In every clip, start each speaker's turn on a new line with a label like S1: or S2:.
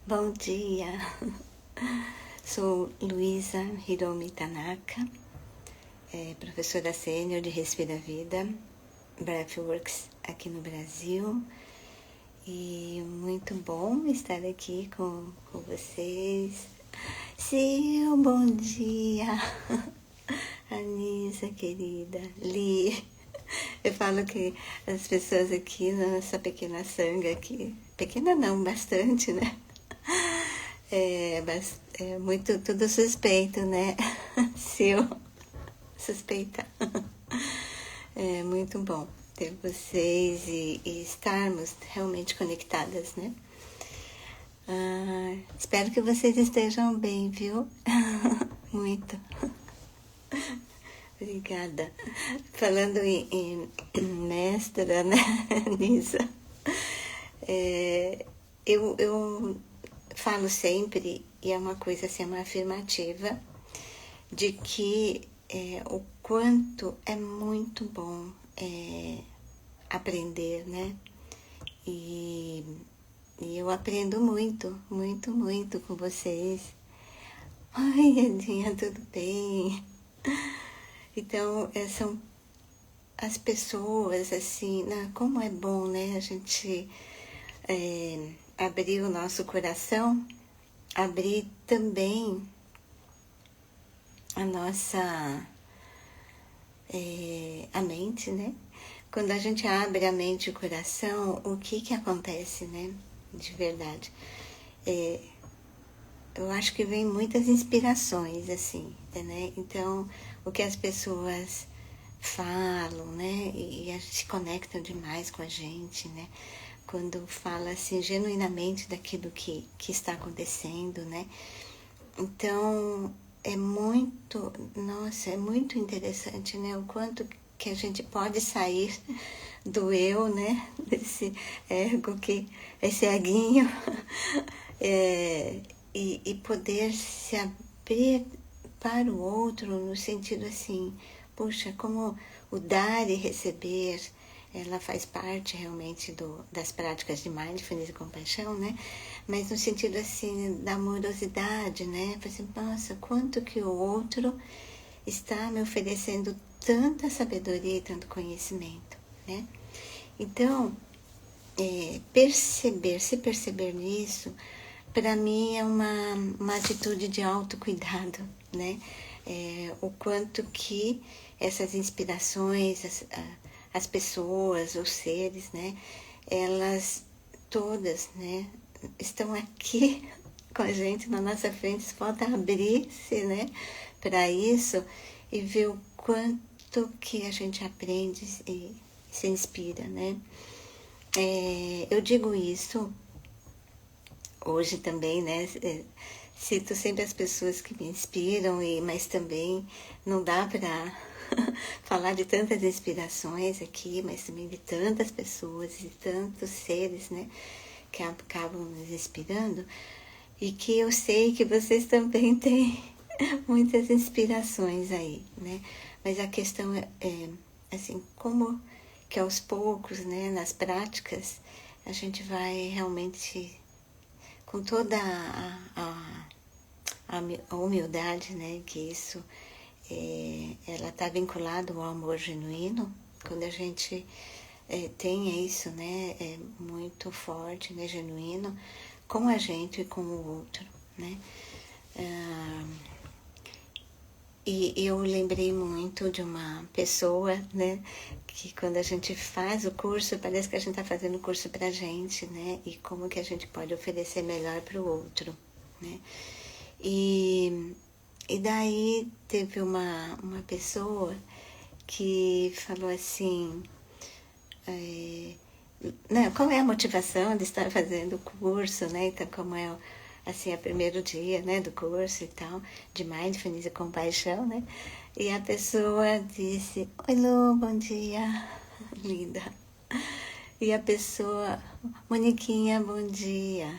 S1: Bom dia, sou Luísa Hiromi Tanaka, professora sênior de Respira Vida, Breathworks aqui no Brasil, e muito bom estar aqui com vocês. Sim, bom dia, Anisa querida, Li. Eu falo que as pessoas aqui, nossa pequena sanga aqui, pequena não, bastante, né? É muito tudo suspeito, né? Se eu suspeitar. É muito bom ter vocês e estarmos realmente conectadas, né? Espero que vocês estejam bem, viu? Muito. Obrigada. Falando em mestra, né, Nisa? Eu falo sempre, e é uma coisa assim, uma afirmativa, de que o quanto é muito bom aprender, né? E eu aprendo muito, muito, muito com vocês. Oi, Edinha, tudo bem? Então, são as pessoas, assim, né? Como é bom, né? A gente abrir o nosso coração, abrir também a nossa a mente, né? Quando a gente abre a mente e o coração, o que acontece, né? De verdade. Eu acho que vem muitas inspirações, assim, né? Então, o que as pessoas falam, né? E se conectam demais com a gente, né? Quando fala, assim, genuinamente daquilo que está acontecendo, né? Então, é muito interessante, né? O quanto que a gente pode sair do eu, né? Desse ego, esse eguinho, e poder se abrir para o outro no sentido assim, puxa, como o dar e receber, ela faz parte realmente das práticas de mindfulness e compaixão, né? Mas no sentido assim, da amorosidade, né? Assim, nossa, quanto que o outro está me oferecendo tanta sabedoria e tanto conhecimento, né? Então, se perceber nisso, para mim é uma atitude de autocuidado, né? O quanto que essas inspirações, as pessoas, os seres, né? Elas todas, né? Estão aqui com a gente na nossa frente, falta abrir-se, né? Para isso e ver o quanto que a gente aprende e se inspira, né? Eu digo isso hoje também, né? Cito sempre as pessoas que me inspiram, mas também não dá para falar de tantas inspirações aqui, mas também de tantas pessoas e tantos seres, né? Que acabam nos inspirando e que eu sei que vocês também têm muitas inspirações aí, né? Mas a questão é assim, como que aos poucos, né, nas práticas, a gente vai realmente com toda a humildade, né, que isso ela está vinculada ao amor genuíno, quando a gente tem isso, né, muito forte, né, genuíno, com a gente e com o outro, né. E eu lembrei muito de uma pessoa, né, que quando a gente faz o curso, parece que a gente está fazendo o curso para a gente, né, e como que a gente pode oferecer melhor para o outro, né. E daí teve uma pessoa que falou assim, né, qual é a motivação de estar fazendo o curso, né, então como é assim, é o primeiro dia, né, do curso e tal, de Mindfulness e Compaixão, né, e a pessoa disse, oi Lu, bom dia, linda, e a pessoa, Moniquinha, bom dia,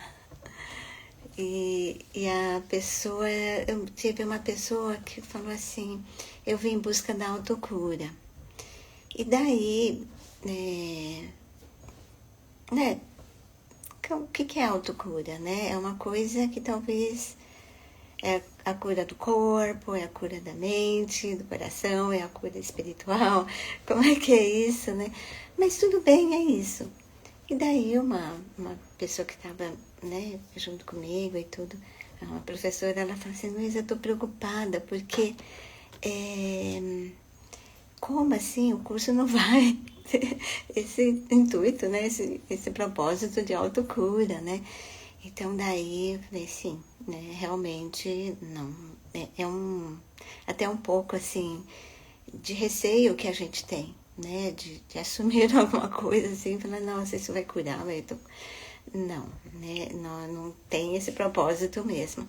S1: e a pessoa, eu tive uma pessoa que falou assim, eu vim em busca da autocura, e daí, né, o que que é autocura, né? É uma coisa que talvez é a cura do corpo, é a cura da mente, do coração, é a cura espiritual. Como é que é isso, né? Mas tudo bem, é isso. E daí uma pessoa que estava, né, junto comigo e tudo, uma professora, ela falou assim, Luísa, eu estou preocupada, porque como assim o curso não vai ter esse intuito, né, esse propósito de autocura, né? Então daí eu falei, sim, né, realmente não, até um pouco assim, de receio que a gente tem, né, de assumir alguma coisa assim, falar, nossa, isso vai curar, não, né, não tem esse propósito mesmo.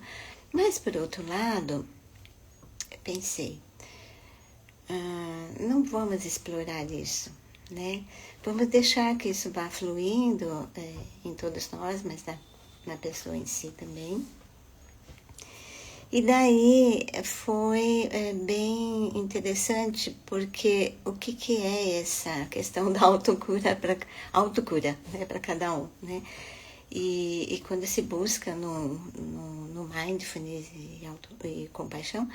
S1: Mas por outro lado, eu pensei, não vamos explorar isso, né? Vamos deixar que isso vá fluindo em todos nós, mas na pessoa em si também. E daí foi bem interessante, porque o que é essa questão da autocura, né, para cada um, né? E quando se busca no mindfulness e compaixão,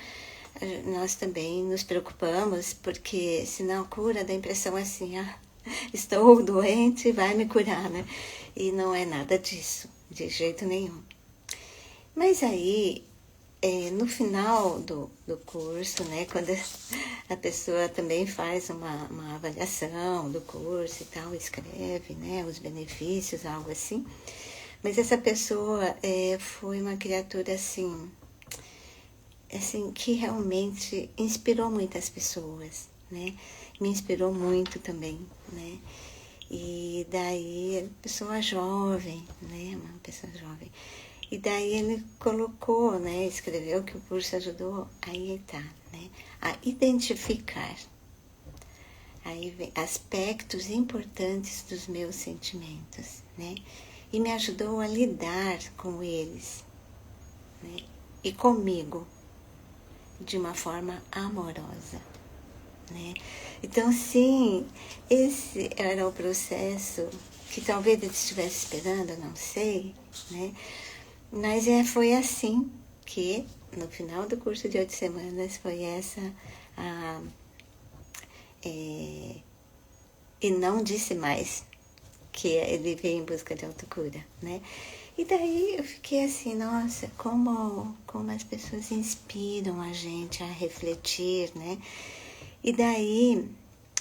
S1: nós também nos preocupamos, porque senão a cura dá a impressão assim, estou doente, vai me curar, né? E não é nada disso, de jeito nenhum. Mas aí, no final do curso, né, quando a pessoa também faz uma avaliação do curso e tal, escreve, né, os benefícios, algo assim, mas essa pessoa foi uma criatura assim, que realmente inspirou muitas pessoas, né, me inspirou muito também, né, e daí, pessoa jovem, né, uma pessoa jovem. E daí ele colocou, né, escreveu que o curso ajudou né, a identificar aspectos importantes dos meus sentimentos, né, e me ajudou a lidar com eles, né, e comigo de uma forma amorosa, né. Então, sim, esse era o processo que talvez ele estivesse esperando, não sei, né. Mas foi assim que, no final do curso de 8 semanas, foi essa e não disse mais que ele veio em busca de autocura, né? E daí eu fiquei assim, nossa, como as pessoas inspiram a gente a refletir, né? E daí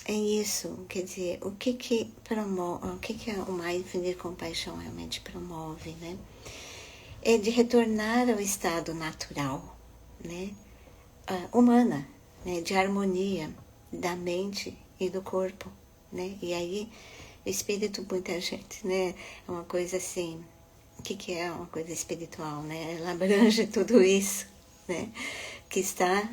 S1: é isso, quer dizer, o que promove, o que o Mindfulness e Compaixão realmente promove, né? É de retornar ao estado natural, né, humana, né, de harmonia da mente e do corpo, né, e aí o espírito, muita gente, né, é uma coisa assim, o que é uma coisa espiritual, né, ela abrange tudo isso, né, que está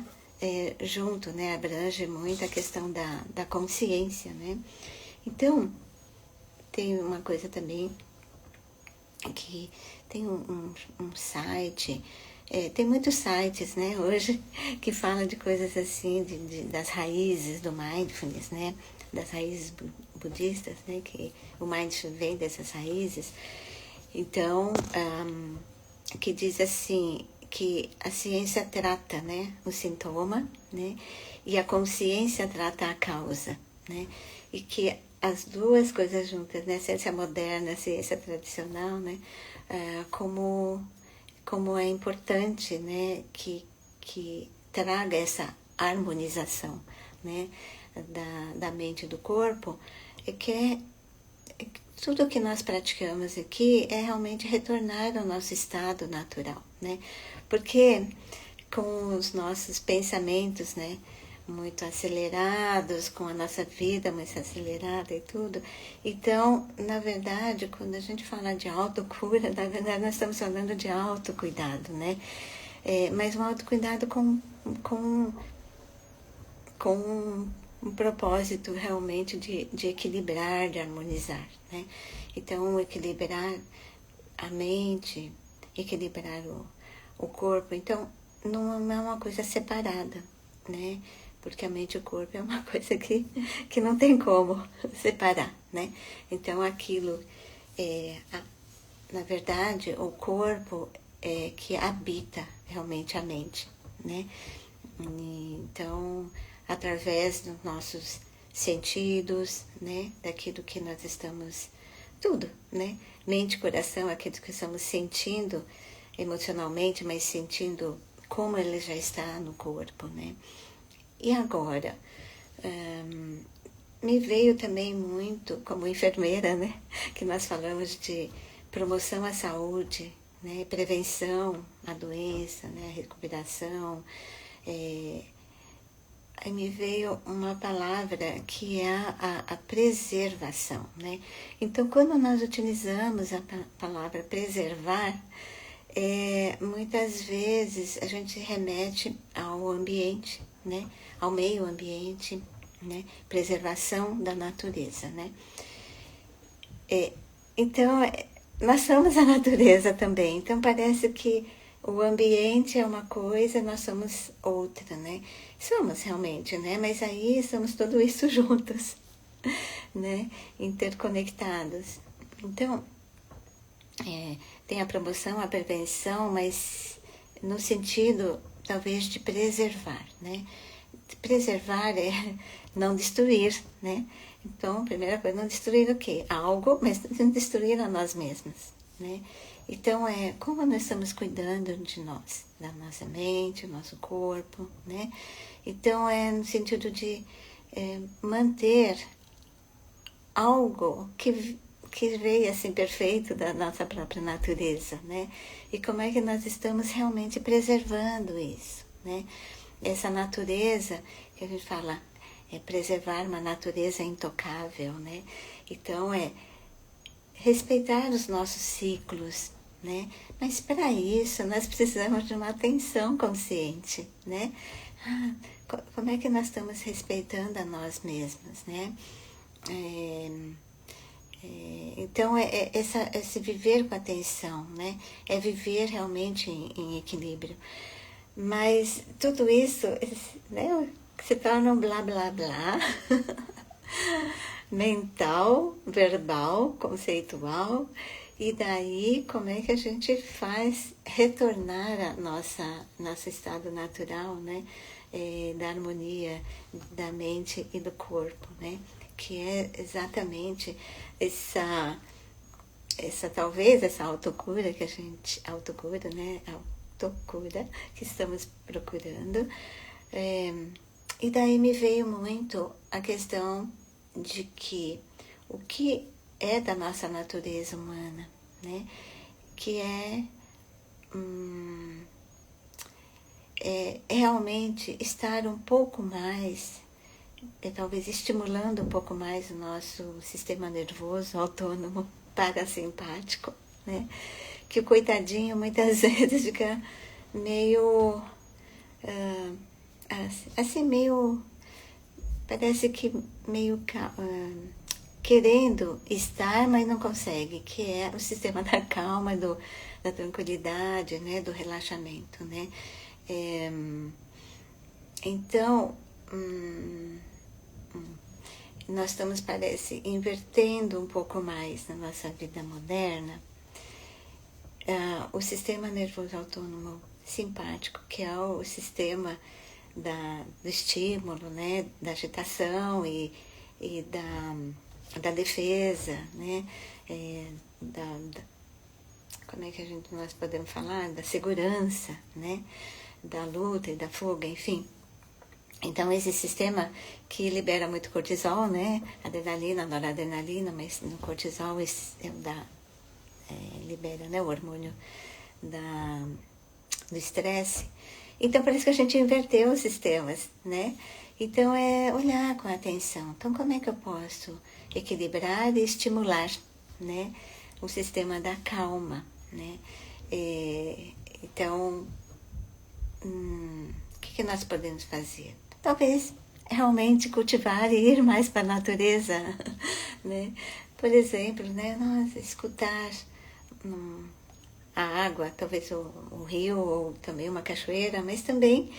S1: junto, né, abrange muito a questão da consciência, né, então tem uma coisa também que tem um site, tem muitos sites, né, hoje, que falam de coisas assim, das raízes do mindfulness, né, das raízes budistas, né, que o mindfulness vem dessas raízes. Então, que diz assim, que a ciência trata, né, o sintoma, né, e a consciência trata a causa, né, e que as duas coisas juntas, né, ciência moderna, ciência tradicional, né, como é importante, né, que traga essa harmonização, né, da mente e do corpo, tudo que nós praticamos aqui é realmente retornar ao nosso estado natural, né, porque com os nossos pensamentos, né, muito acelerados, com a nossa vida muito acelerada e tudo. Então, na verdade, quando a gente fala de autocura, na verdade nós estamos falando de autocuidado, né? Mas um autocuidado com um propósito realmente de equilibrar, de harmonizar, né? Então, equilibrar a mente, equilibrar o corpo. Então, não é uma coisa separada, né? Porque a mente e o corpo é uma coisa que não tem como separar, né? Então, aquilo na verdade, o corpo é que habita realmente a mente, né? Então, através dos nossos sentidos, né? Daquilo que nós estamos, tudo, né? Mente, coração, aquilo que estamos sentindo emocionalmente, mas sentindo como ele já está no corpo, né? E agora, me veio também muito, como enfermeira, né? Que nós falamos de promoção à saúde, né? Prevenção à doença, né? A recuperação. Aí me veio uma palavra que é a preservação, né? Então, quando nós utilizamos a palavra preservar, muitas vezes a gente remete ao ambiente, né? Ao meio ambiente, né? Preservação da natureza, né? Então, nós somos a natureza também. Então, parece que o ambiente é uma coisa, nós somos outra, né? Somos realmente, né? Mas aí somos tudo isso juntos, né? Interconectados. Então, tem a promoção, a prevenção, mas no sentido, talvez, de preservar, né? Preservar é não destruir, né? Então, a primeira coisa, não destruir o quê? Algo, mas não destruir a nós mesmos, né? Então, como nós estamos cuidando de nós, da nossa mente, do nosso corpo, né? Então, no sentido de manter algo que veio assim perfeito da nossa própria natureza, né? E como é que nós estamos realmente preservando isso, né? Essa natureza que a gente fala preservar uma natureza intocável, né? Então respeitar os nossos ciclos, né? Mas para isso nós precisamos de uma atenção consciente, né? Como é que nós estamos respeitando a nós mesmos, né? Então, esse viver com atenção, né? É viver realmente em equilíbrio. Mas tudo isso, né, se torna um blá blá blá, mental, verbal, conceitual. E daí, como é que a gente faz retornar a nosso estado natural, né? Da harmonia da mente e do corpo, né? Que é exatamente talvez essa autocura que a gente, autocura, né? Autocura que estamos procurando. E daí me veio muito a questão de que o que é da nossa natureza humana, né? Que é realmente estar um pouco mais, talvez estimulando um pouco mais o nosso sistema nervoso autônomo parasimpático, né? Que o coitadinho muitas vezes fica meio, assim, meio, parece que meio querendo estar, mas não consegue, que é o sistema da calma, da tranquilidade, né? Do relaxamento, né? Então, nós estamos, parece, invertendo um pouco mais na nossa vida moderna o sistema nervoso autônomo simpático, que é o sistema do estímulo, né? Da agitação e da defesa, né? Como é que nós podemos falar? Da segurança, né? Da luta e da fuga, enfim. Então, esse sistema que libera muito cortisol, né? Adrenalina, noradrenalina, mas no cortisol libera, né? O hormônio do estresse. Então, parece que a gente inverteu os sistemas, né? Então, olhar com atenção. Então, como é que eu posso equilibrar e estimular, né? O sistema da calma, né? Então, o que nós podemos fazer? Talvez realmente cultivar e ir mais para a natureza, né? Por exemplo, né? Escutar a água, talvez o rio ou também uma cachoeira, mas também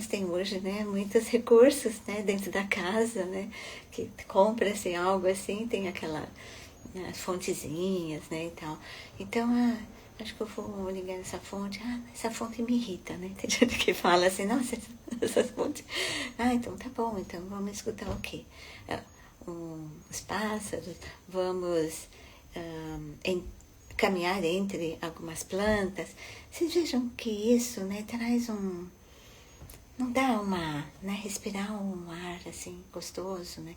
S1: tem hoje, né, muitos recursos, né, dentro da casa, né, que compra-se algo assim, tem aquela as fontezinhas, né, e tal. Então, acho que eu vou ligar essa fonte. Essa fonte me irrita, né? Tem gente que fala assim, nossa, essas fontes... então tá bom, então vamos escutar o quê? Os pássaros, vamos caminhar entre algumas plantas. Vocês vejam que isso, né, traz não dá né, respirar um ar assim gostoso, né?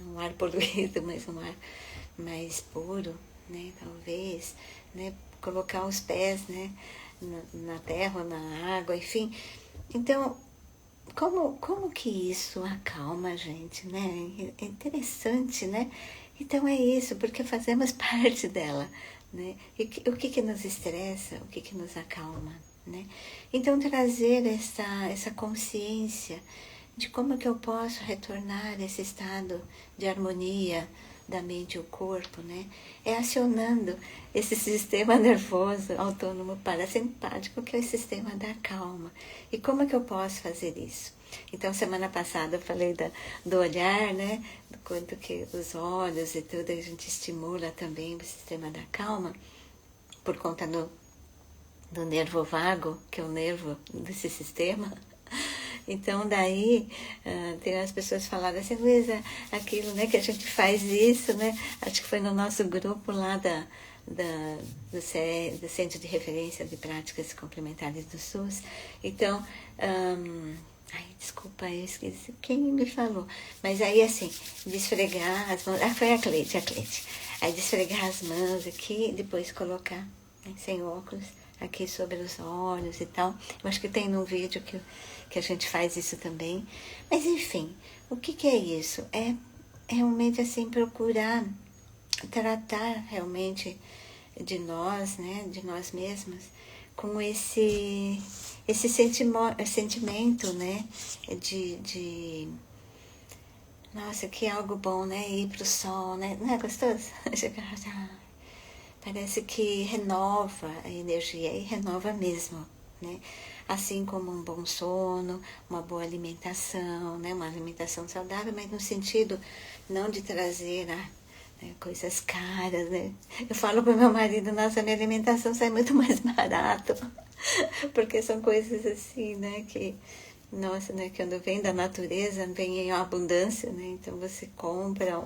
S1: Um ar poluído, mas um ar mais puro, né? Talvez, né? Colocar os pés, né? Na terra, na água, enfim. Então, como que isso acalma a gente, né? É interessante, né? Então é isso, porque fazemos parte dela, né? E o que nos estressa, o que nos acalma, né? Então trazer essa consciência de como que eu posso retornar a esse estado de harmonia da mente e o corpo, né? É acionando esse sistema nervoso autônomo parasimpático, que é o sistema da calma. E como que eu posso fazer isso? Então, semana passada eu falei do olhar, né? Do quanto que os olhos e tudo a gente estimula também o sistema da calma, por conta do nervo vago, que é o nervo desse sistema. Então, daí, tem as pessoas falaram assim, Luísa, aquilo, né, que a gente faz isso, né? Acho que foi no nosso grupo lá do Centro de Referência de Práticas Complementares do SUS. Então, desculpa, eu esqueci quem me falou. Mas aí, assim, de esfregar as mãos... foi a Cleide. Aí, de esfregar as mãos aqui, depois colocar, né, sem óculos, aqui sobre os olhos e tal. Eu acho que tem num vídeo que a gente faz isso também. Mas, enfim, o que é isso? É realmente, assim, procurar tratar realmente de nós, né, de nós mesmos, com esse sentimento, né, de nossa, que algo bom, né, ir pro sol, né, não é gostoso? Parece que renova a energia, e renova mesmo, né, assim como um bom sono, uma boa alimentação, né, uma alimentação saudável, mas no sentido não de trazer coisas caras, né? Eu falo pro meu marido, nossa, minha alimentação sai muito mais barato, porque são coisas assim, né, que, nossa, né, quando vem da natureza, vem em abundância, né, então você compra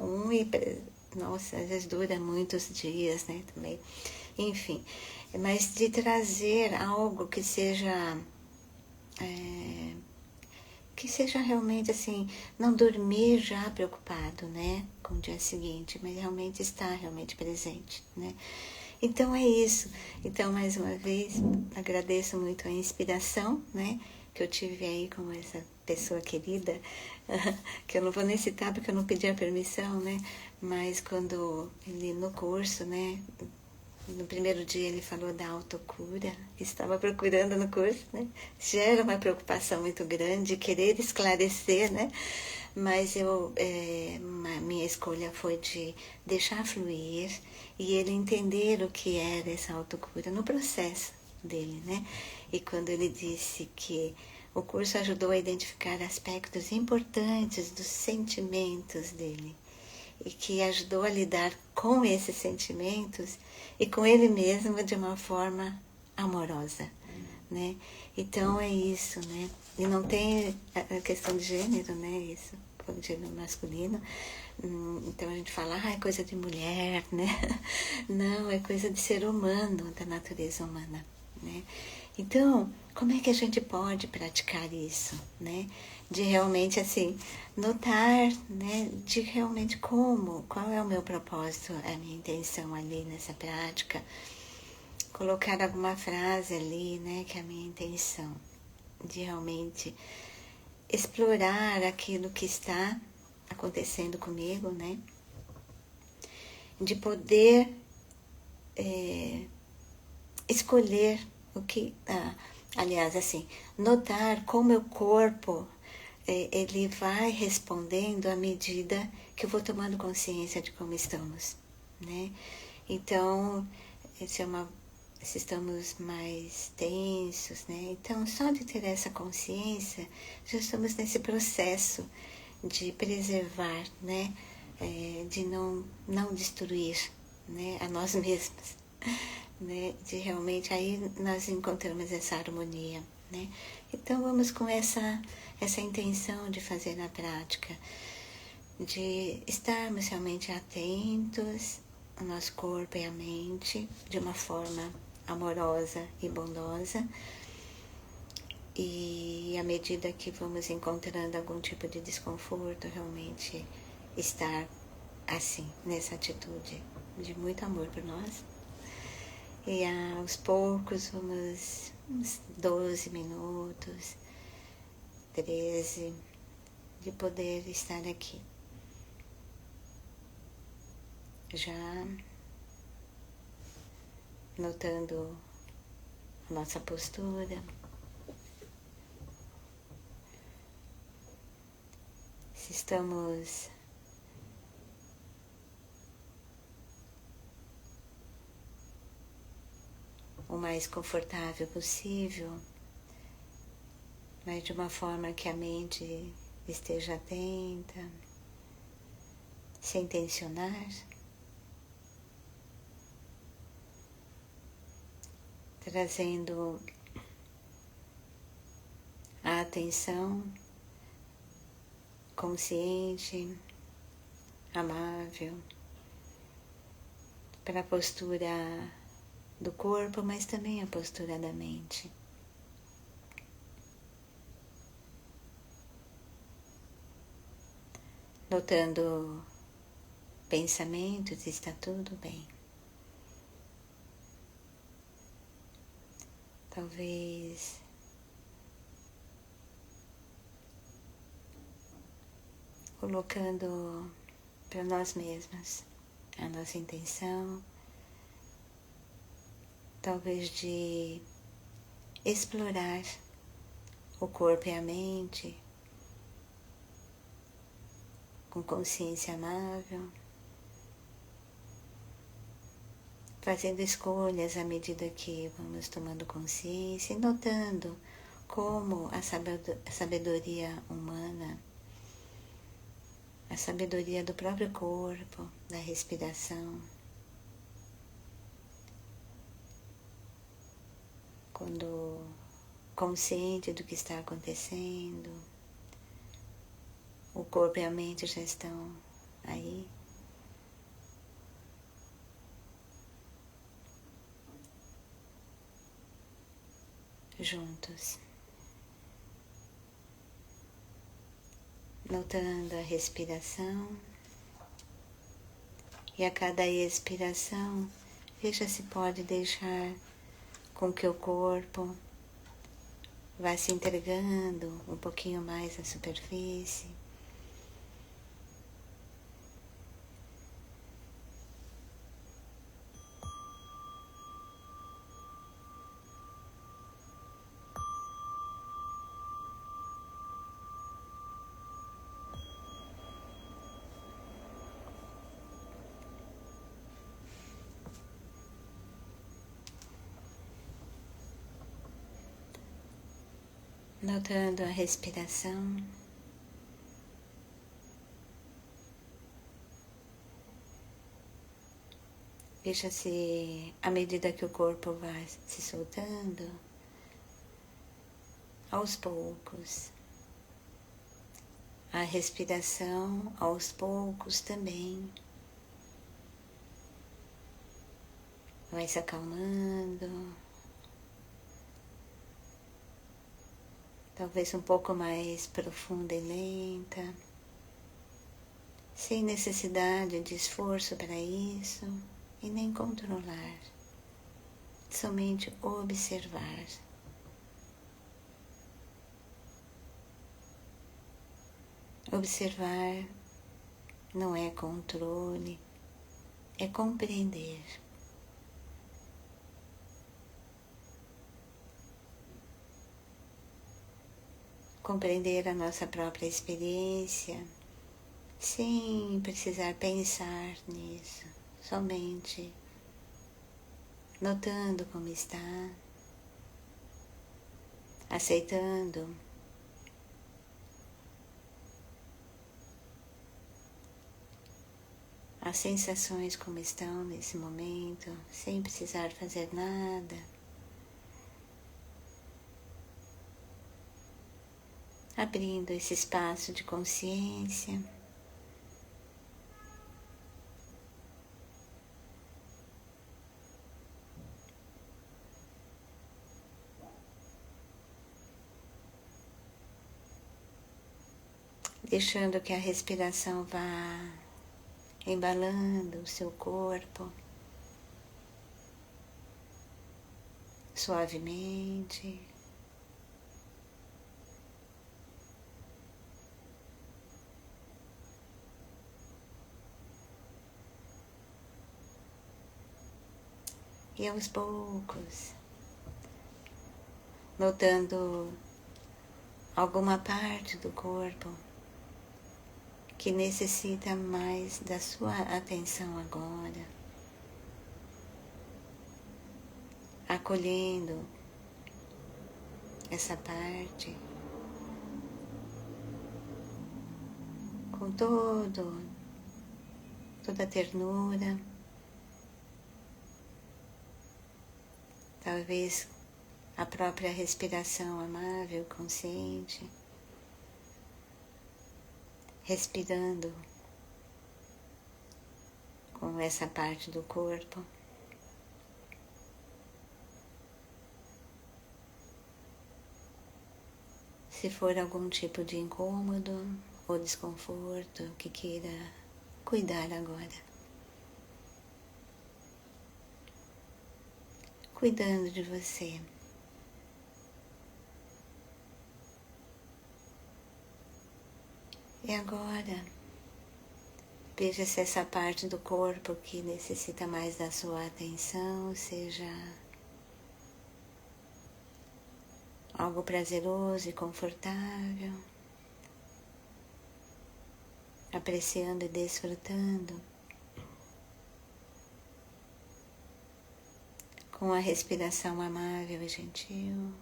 S1: nossa, às vezes dura muitos dias, né, também, enfim, mas de trazer algo que seja realmente assim, não dormir já preocupado, né, com o dia seguinte, mas realmente estar realmente presente, né. Então é isso. Então, mais uma vez, agradeço muito a inspiração, né, que eu tive aí com essa pessoa querida, que eu não vou nem citar porque eu não pedi a permissão, né, mas quando ele no curso, né, no primeiro dia ele falou da autocura, que estava procurando no curso, né? Gera uma preocupação muito grande, querer esclarecer, né? Mas minha escolha foi de deixar fluir e ele entender o que era essa autocura no processo dele, né? E quando ele disse que o curso ajudou a identificar aspectos importantes dos sentimentos dele, e que ajudou a lidar com esses sentimentos e com ele mesmo de uma forma amorosa, né? Então é isso, né? E não tem a questão de gênero, né? Isso, gênero masculino. Então a gente fala, é coisa de mulher, né? Não, é coisa de ser humano, da natureza humana, né? Então, como é que a gente pode praticar isso, né? De realmente, assim, notar, né? De realmente qual é o meu propósito, a minha intenção ali nessa prática. Colocar alguma frase ali, né? Que é a minha intenção. De realmente explorar aquilo que está acontecendo comigo, né? De poder escolher o que... aliás, assim, notar como o meu corpo ele vai respondendo à medida que eu vou tomando consciência de como estamos, né? Então, se estamos mais tensos, né? Então, só de ter essa consciência, já estamos nesse processo de preservar, né? De não destruir, né, a nós mesmos, né, de realmente aí nós encontramos essa harmonia, né. Então vamos com essa intenção de fazer na prática, de estarmos realmente atentos ao nosso corpo e à mente de uma forma amorosa e bondosa. E à medida que vamos encontrando algum tipo de desconforto, realmente estar assim, nessa atitude de muito amor por nós. E aos poucos, uns 12 minutos, 13, de poder estar aqui. Já notando a nossa postura. Se estamos o mais confortável possível, mas de uma forma que a mente esteja atenta, sem tensionar, trazendo a atenção consciente, amável, para a postura do corpo, mas também a postura da mente. Notando pensamentos, está tudo bem. Talvez colocando para nós mesmos a nossa intenção, talvez de explorar o corpo e a mente com consciência amável, fazendo escolhas à medida que vamos tomando consciência e notando como a sabedoria humana, a sabedoria do próprio corpo, da respiração, quando consciente do que está acontecendo, o corpo e a mente já estão aí. Juntos, notando a respiração, e a cada expiração, veja se pode deixar com que o corpo vá se entregando um pouquinho mais à superfície. Notando a respiração, veja se, à medida que o corpo vai se soltando, aos poucos, a respiração aos poucos também vai se acalmando, talvez um pouco mais profunda e lenta, sem necessidade de esforço para isso e nem controlar, somente observar. Observar não é controle, é compreender. Compreender a nossa própria experiência, sem precisar pensar nisso, somente notando como está, aceitando a as sensações como estão nesse momento, sem precisar fazer nada. Abrindo esse espaço de consciência. Deixando que a respiração vá embalando o seu corpo suavemente. E aos poucos, notando alguma parte do corpo que necessita mais da sua atenção agora, acolhendo essa parte com toda a ternura, talvez a própria respiração amável, consciente, respirando com essa parte do corpo. Se for algum tipo de incômodo ou desconforto que queira cuidar agora. Cuidando de você. E agora, veja se essa parte do corpo que necessita mais da sua atenção seja algo prazeroso e confortável, apreciando e desfrutando com a respiração amável e gentil.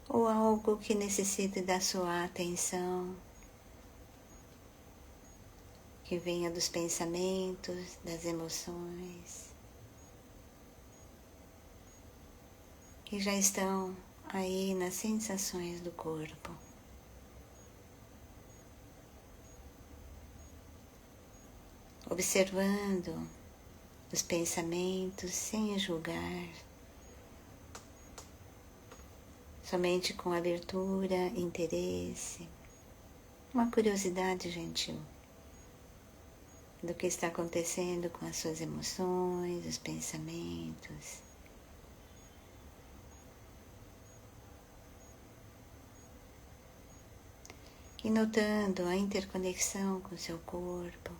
S1: Ou algo que necessite da sua atenção, que venha dos pensamentos, das emoções, que já estão aí nas sensações do corpo. Observando os pensamentos sem julgar, somente com abertura, interesse, uma curiosidade gentil do que está acontecendo com as suas emoções, os pensamentos. E notando a interconexão com o seu corpo,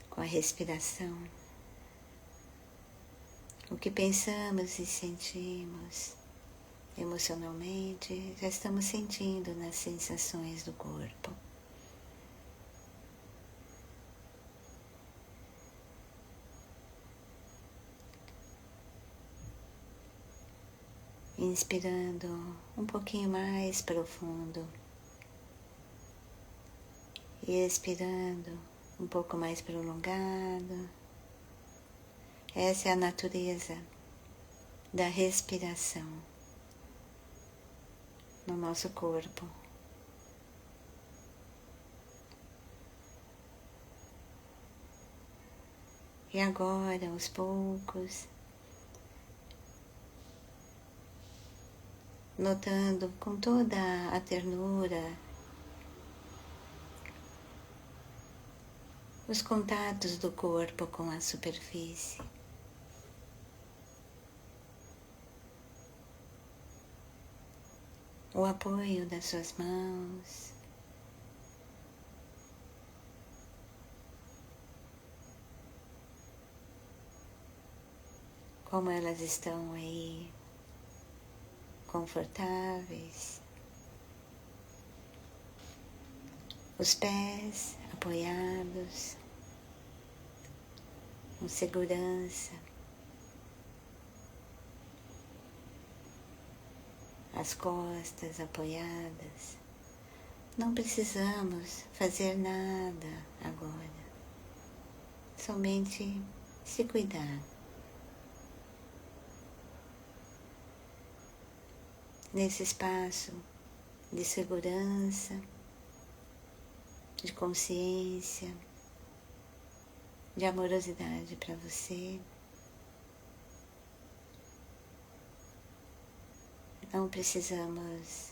S1: com a respiração, o que pensamos e sentimos emocionalmente, já estamos sentindo nas sensações do corpo. Inspirando um pouquinho mais profundo e expirando um pouco mais prolongado. Essa é a natureza da respiração no nosso corpo. E agora, aos poucos, notando com toda a ternura os contatos do corpo com a superfície. O apoio das suas mãos, como elas estão aí, confortáveis, os pés apoiados, com segurança, as costas apoiadas. Não precisamos fazer nada agora, somente se cuidar. Nesse espaço de segurança, de consciência, de amorosidade para você. Não precisamos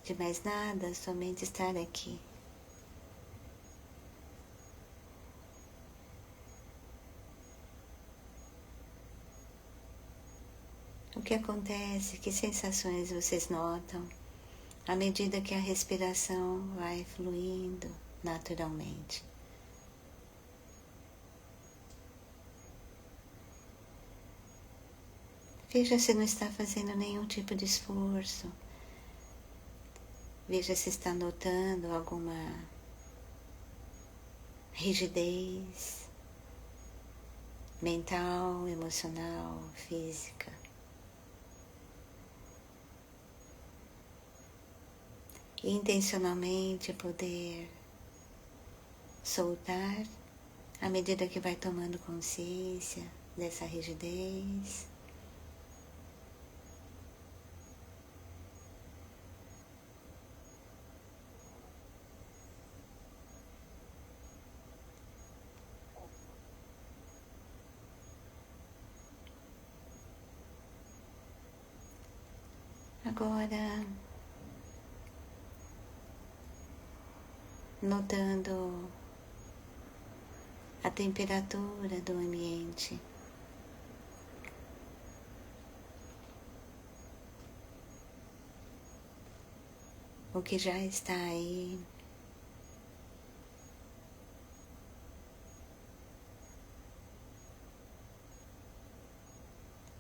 S1: de mais nada, somente estar aqui. O que acontece? Que sensações vocês notam à medida que a respiração vai fluindo naturalmente? Veja se não está fazendo nenhum tipo de esforço. Veja se está notando alguma rigidez mental, emocional, física. E intencionalmente poder soltar à medida que vai tomando consciência dessa rigidez. Agora, notando a temperatura do ambiente. O que já está aí.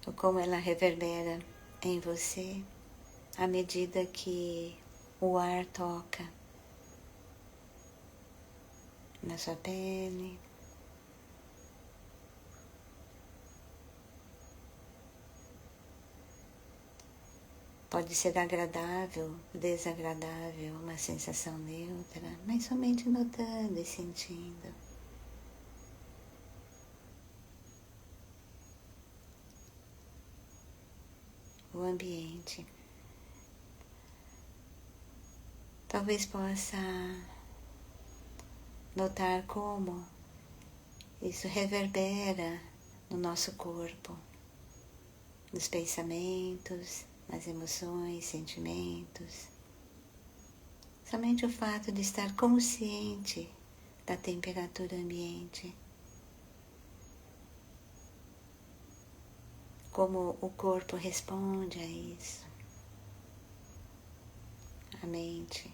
S1: Ou como ela reverbera em você à medida que o ar toca na sua pele. Pode ser agradável, desagradável, uma sensação neutra, mas somente notando e sentindo. O ambiente. Talvez possa notar como isso reverbera no nosso corpo, nos pensamentos, nas emoções, sentimentos. Somente o fato de estar consciente da temperatura ambiente, como o corpo responde a isso, a mente.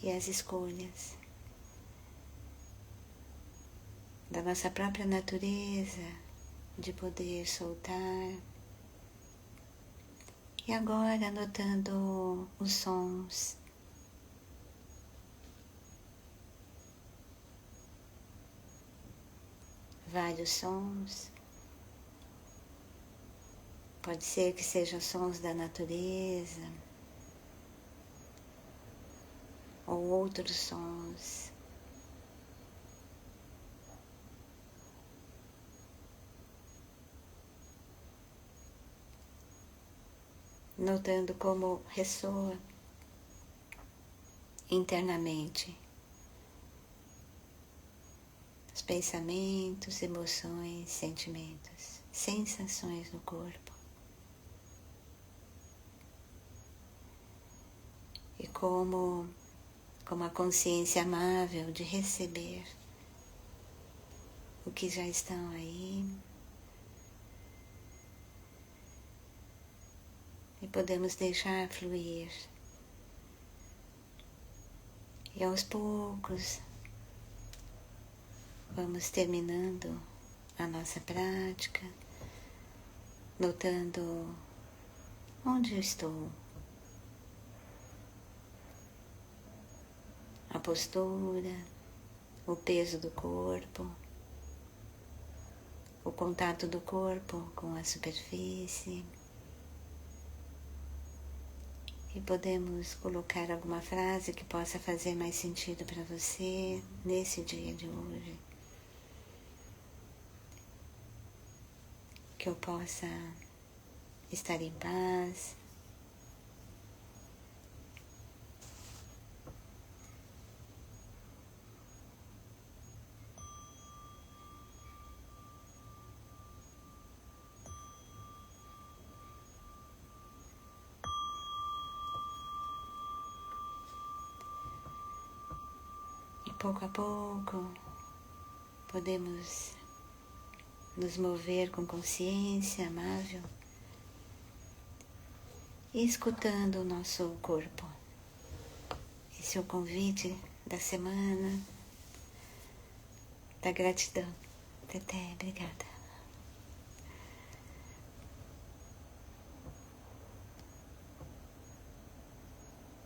S1: E as escolhas da nossa própria natureza de poder soltar. E agora notando os sons. Vários sons. Pode ser que sejam sons da natureza ou outros sons. Notando como ressoa internamente os pensamentos, emoções, sentimentos, sensações no corpo. E como a consciência amável de receber o que já estão aí. E podemos deixar fluir. E aos poucos vamos terminando a nossa prática, notando onde eu estou. postura, o peso do corpo, o contato do corpo com a superfície. E podemos colocar alguma frase que possa fazer mais sentido para você nesse dia de hoje. Que eu possa estar em paz. E pouco a pouco podemos nos mover com consciência amável e escutando o nosso corpo. Esse é o convite da semana da gratidão. Teté, obrigada.